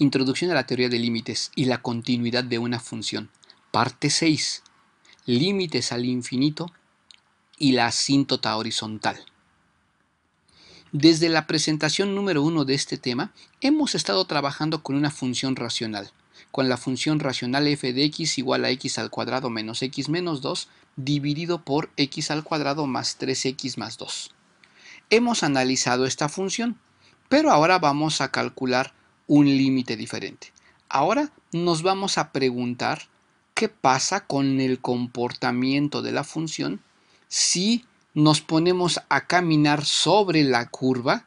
Introducción a la teoría de límites y la continuidad de una función. Parte 6. Límites al infinito y la asíntota horizontal. Desde la presentación número 1 de este tema, hemos estado trabajando con una función racional, con la función racional f de x igual a x al cuadrado menos x menos 2 dividido por x al cuadrado más 3x más 2. Hemos analizado esta función, pero ahora vamos a calcular un límite diferente. Ahora nos vamos a preguntar qué pasa con el comportamiento de la función si nos ponemos a caminar sobre la curva,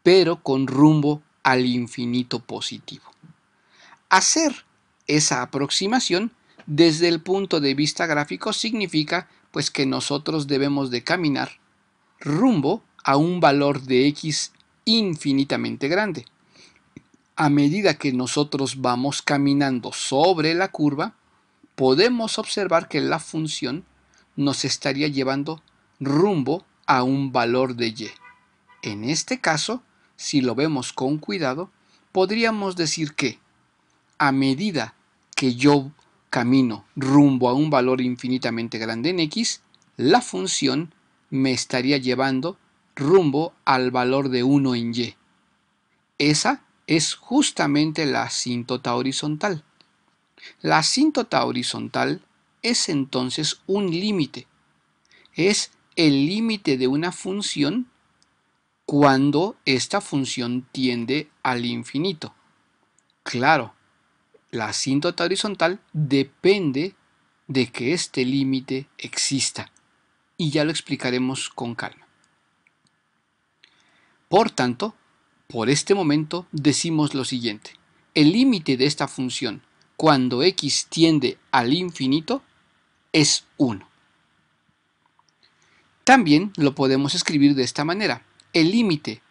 pero con rumbo al infinito positivo. Hacer esa aproximación desde el punto de vista gráfico significa pues que nosotros debemos de caminar rumbo a un valor de x infinitamente grande. A medida que nosotros vamos caminando sobre la curva, podemos observar que la función nos estaría llevando rumbo a un valor de y. En este caso, si lo vemos con cuidado, podríamos decir que a medida que yo camino rumbo a un valor infinitamente grande en x, la función me estaría llevando rumbo al valor de 1 en y. Esa es justamente la asíntota horizontal. La asíntota horizontal es entonces un límite. Es el límite de una función cuando esta función tiende al infinito. Claro, la asíntota horizontal depende de que este límite exista, y ya lo explicaremos con calma. Por tanto, por este momento decimos lo siguiente: el límite de esta función cuando x tiende al infinito es 1. También lo podemos escribir de esta manera: el límite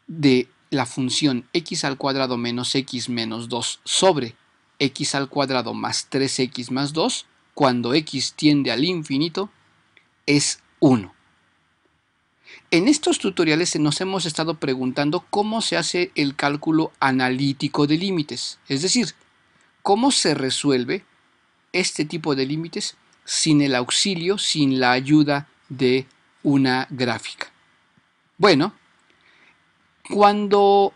de la función x al cuadrado menos x menos 2 sobre x al cuadrado más 3x más 2 cuando x tiende al infinito es 1. En estos tutoriales nos hemos estado preguntando cómo se hace el cálculo analítico de límites, es decir, cómo se resuelve este tipo de límites sin el auxilio, sin la ayuda de una gráfica. Bueno, cuando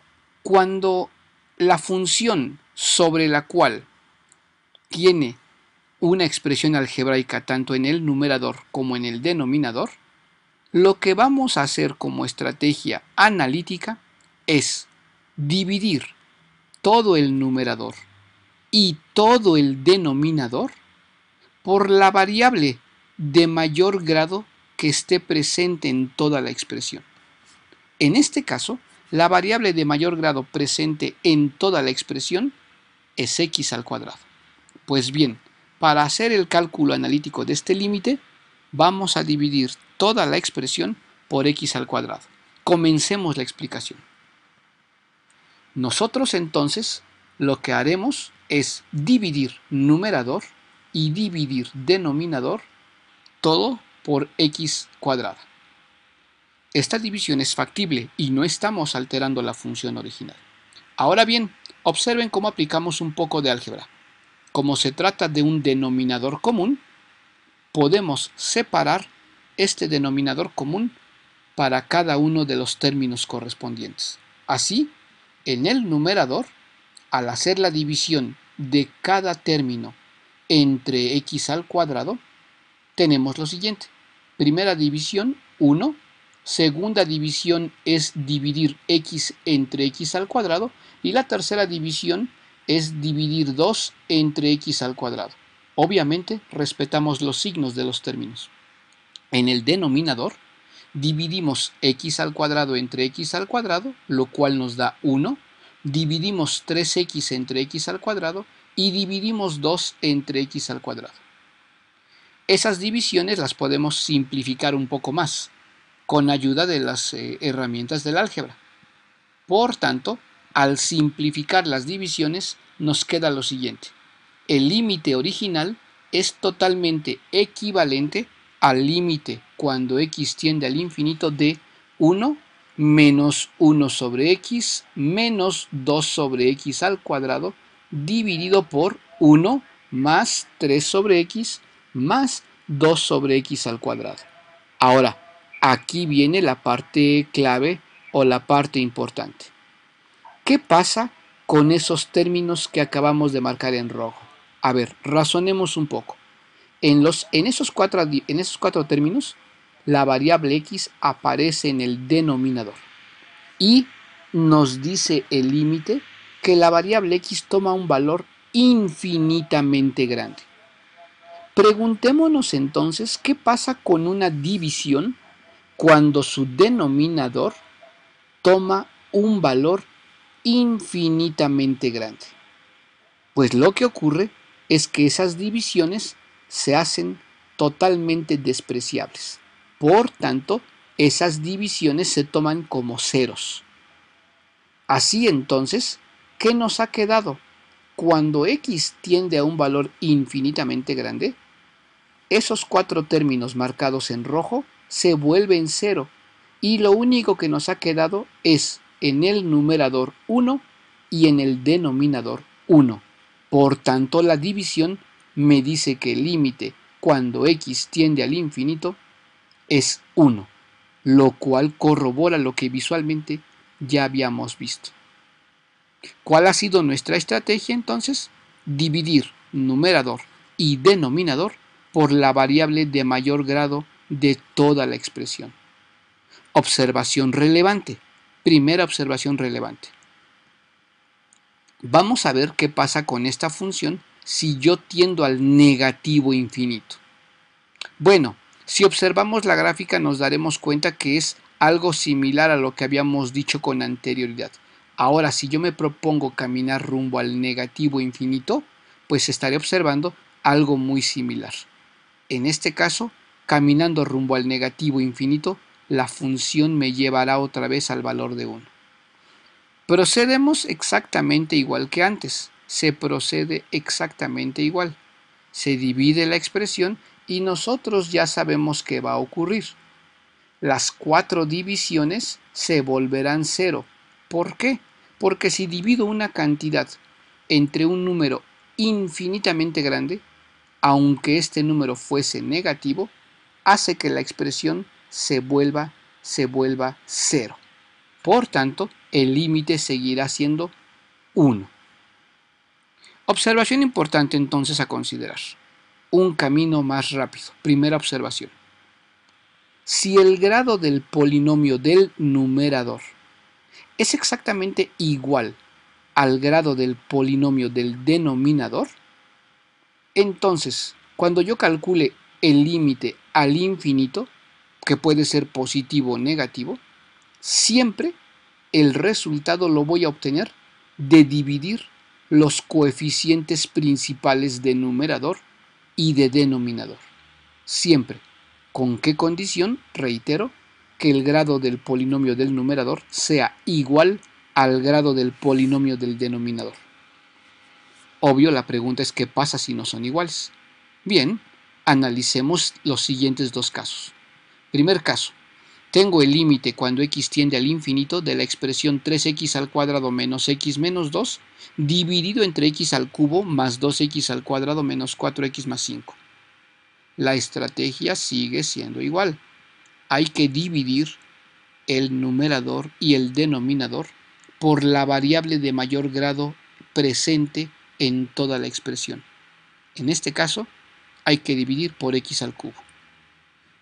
la función sobre la cual tiene una expresión algebraica tanto en el numerador como en el denominador, lo que vamos a hacer como estrategia analítica es dividir todo el numerador y todo el denominador por la variable de mayor grado que esté presente en toda la expresión. En este caso, la variable de mayor grado presente en toda la expresión es x al cuadrado. Pues bien, para hacer el cálculo analítico de este límite, vamos a dividir toda la expresión por x al cuadrado. Comencemos la explicación. Nosotros entonces lo que haremos es dividir numerador y dividir denominador todo por x cuadrada. Esta división es factible y no estamos alterando la función original. Ahora bien, observen cómo aplicamos un poco de álgebra. Como se trata de un denominador común, podemos separar este denominador común para cada uno de los términos correspondientes. Así, en el numerador, al hacer la división de cada término entre x al cuadrado, tenemos lo siguiente. Primera división, 1. Segunda división es dividir x entre x al cuadrado. Y la tercera división es dividir 2 entre x al cuadrado. Obviamente, respetamos los signos de los términos. En el denominador, dividimos x al cuadrado entre x al cuadrado, lo cual nos da 1. Dividimos 3x entre x al cuadrado y dividimos 2 entre x al cuadrado. Esas divisiones las podemos simplificar un poco más con ayuda de las herramientas del álgebra. Por tanto, al simplificar las divisiones nos queda lo siguiente: el límite original es totalmente equivalente al límite cuando x tiende al infinito de 1 menos 1 sobre x menos 2 sobre x al cuadrado dividido por 1 más 3 sobre x más 2 sobre x al cuadrado. Ahora, aquí viene la parte clave o la parte importante. ¿Qué pasa con esos términos que acabamos de marcar en rojo? A ver, razonemos un poco. En esos cuatro términos, la variable x aparece en el denominador y nos dice el límite que la variable x toma un valor infinitamente grande. Preguntémonos entonces qué pasa con una división cuando su denominador toma un valor infinitamente grande. Pues lo que ocurre es que esas divisiones se hacen totalmente despreciables. Por tanto, esas divisiones se toman como ceros. Así entonces, ¿qué nos ha quedado? Cuando x tiende a un valor infinitamente grande, esos cuatro términos marcados en rojo se vuelven cero y lo único que nos ha quedado es en el numerador 1 y en el denominador 1. Por tanto, la división me dice que el límite cuando x tiende al infinito es 1, lo cual corrobora lo que visualmente ya habíamos visto. ¿Cuál ha sido nuestra estrategia entonces? Dividir numerador y denominador por la variable de mayor grado de toda la expresión. Observación relevante. Primera observación relevante. Vamos a ver qué pasa con esta función si yo tiendo al negativo infinito. Bueno, si observamos la gráfica nos daremos cuenta que es algo similar a lo que habíamos dicho con anterioridad. Ahora, si yo me propongo caminar rumbo al negativo infinito, pues estaré observando algo muy similar. En este caso, caminando rumbo al negativo infinito, la función me llevará otra vez al valor de 1. Procedemos exactamente igual que antes. Se procede exactamente igual. Se divide la expresión y nosotros ya sabemos qué va a ocurrir. Las cuatro divisiones se volverán cero. ¿Por qué? Porque si divido una cantidad entre un número infinitamente grande, aunque este número fuese negativo, hace que la expresión se vuelva cero. Por tanto, el límite seguirá siendo 1. Observación importante entonces a considerar. Un camino más rápido. Primera observación. Si el grado del polinomio del numerador es exactamente igual al grado del polinomio del denominador, entonces, cuando yo calcule el límite al infinito, que puede ser positivo o negativo, siempre el resultado lo voy a obtener de dividir los coeficientes principales de numerador y de denominador. Siempre. ¿Con qué condición? Reitero, que el grado del polinomio del numerador sea igual al grado del polinomio del denominador. Obvio, la pregunta es ¿qué pasa si no son iguales? Bien, analicemos los siguientes dos casos. Primer caso. Tengo el límite cuando x tiende al infinito de la expresión 3x al cuadrado menos x menos 2 dividido entre x al cubo más 2x al cuadrado menos 4x más 5. La estrategia sigue siendo igual. Hay que dividir el numerador y el denominador por la variable de mayor grado presente en toda la expresión. En este caso, hay que dividir por x al cubo.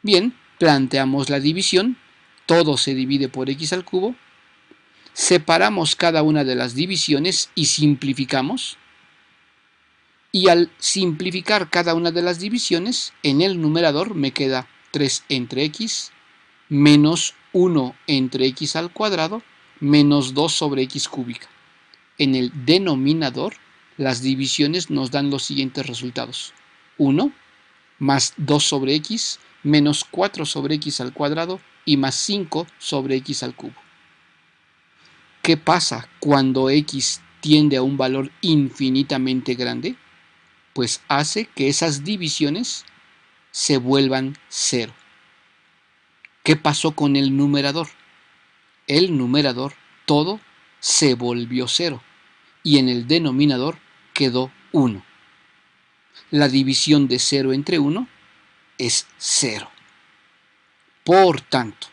Bien, planteamos la división. Todo se divide por x al cubo, separamos cada una de las divisiones y simplificamos, y al simplificar cada una de las divisiones, en el numerador me queda 3 entre x menos 1 entre x al cuadrado menos 2 sobre x cúbica. En el denominador, las divisiones nos dan los siguientes resultados: 1 más 2 sobre x menos 4 sobre x al cuadrado y más 5 sobre x al cubo. ¿Qué pasa cuando x tiende a un valor infinitamente grande? Pues hace que esas divisiones se vuelvan cero. ¿Qué pasó con el numerador? el numerador todo se volvió 0 y en el denominador quedó 1. La división de 0 entre 1 es 0. Por tanto,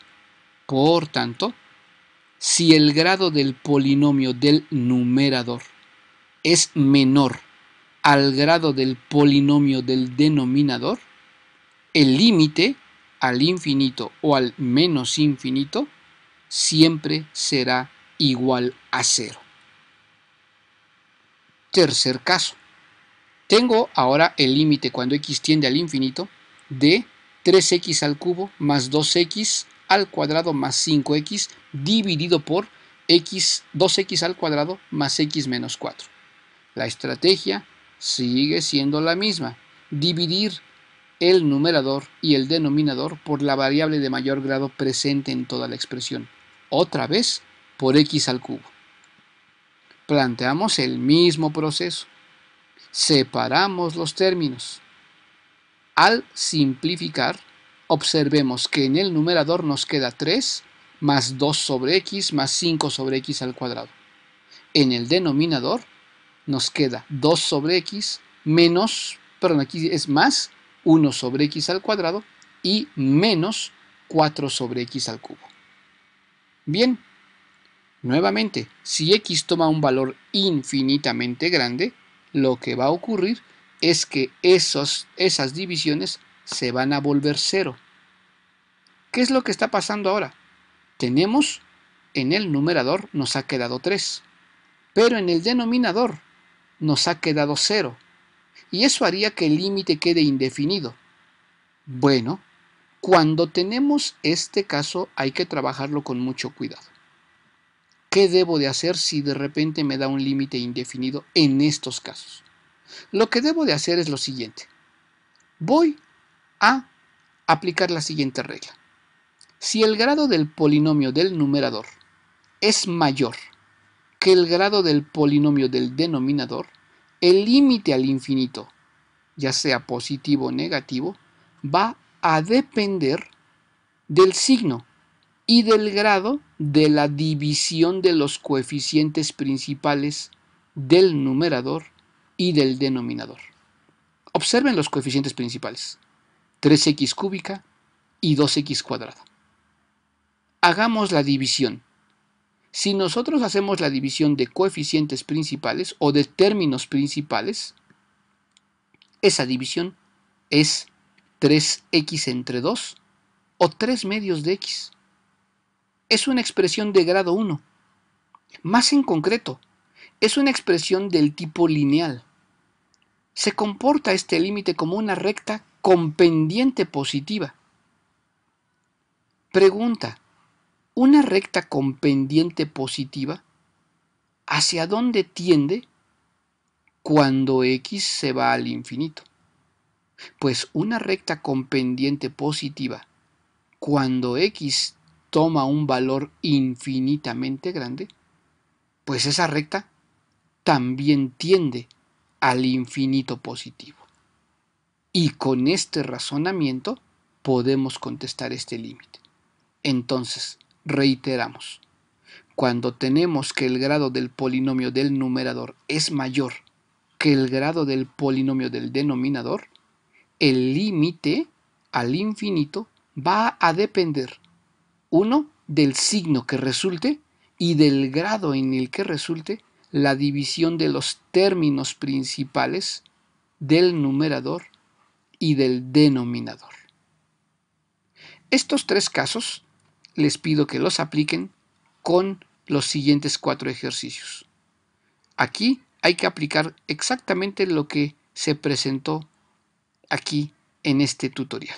si el grado del polinomio del numerador es menor al grado del polinomio del denominador, el límite al infinito o al menos infinito siempre será igual a 0. Tercer caso. Tengo ahora el límite cuando x tiende al infinito de 3x al cubo más 2x al cuadrado más 5x dividido por 2x al cuadrado más x menos 4. La estrategia sigue siendo la misma: dividir el numerador y el denominador por la variable de mayor grado presente en toda la expresión, otra vez por x al cubo. Planteamos el mismo proceso. Separamos los términos. Al simplificar, observemos que en el numerador nos queda 3 más 2 sobre x más 5 sobre x al cuadrado. En el denominador nos queda 2 sobre x menos, perdón, aquí es más 1 sobre x al cuadrado y menos 4 sobre x al cubo. Bien, nuevamente, si x toma un valor infinitamente grande, lo que va a ocurrir es que esas divisiones se van a volver 0. ¿Qué es lo que está pasando ahora? Tenemos en el numerador nos ha quedado 3, pero en el denominador nos ha quedado 0. Y eso haría que el límite quede indefinido. Bueno, cuando tenemos este caso hay que trabajarlo con mucho cuidado. ¿Qué debo de hacer si de repente me da un límite indefinido en estos casos? Lo que debo de hacer es lo siguiente. Voy a aplicar la siguiente regla. Si el grado del polinomio del numerador es mayor que el grado del polinomio del denominador, el límite al infinito, ya sea positivo o negativo, va a depender del signo y del grado de la división de los coeficientes principales del numerador y del denominador. Observen los coeficientes principales: 3x cúbica y 2x cuadrada. Hagamos la división. Si nosotros hacemos la división de coeficientes principales o de términos principales, esa división es 3x entre 2 o 3 medios de x. Es una expresión de grado 1. Más en concreto, es una expresión del tipo lineal. Se comporta este límite como una recta con pendiente positiva. Pregunta: ¿una recta con pendiente positiva hacia dónde tiende cuando x se va al infinito? Pues una recta con pendiente positiva, cuando x toma un valor infinitamente grande, pues esa recta también tiende al infinito positivo. Y con este razonamiento podemos contestar este límite. Entonces, reiteramos, cuando tenemos que el grado del polinomio del numerador es mayor que el grado del polinomio del denominador, el límite al infinito va a depender, uno, del signo que resulte y del grado en el que resulte la división de los términos principales del numerador y del denominador. Estos tres casos les pido que los apliquen con los siguientes 4 ejercicios. Aquí hay que aplicar exactamente lo que se presentó aquí en este tutorial.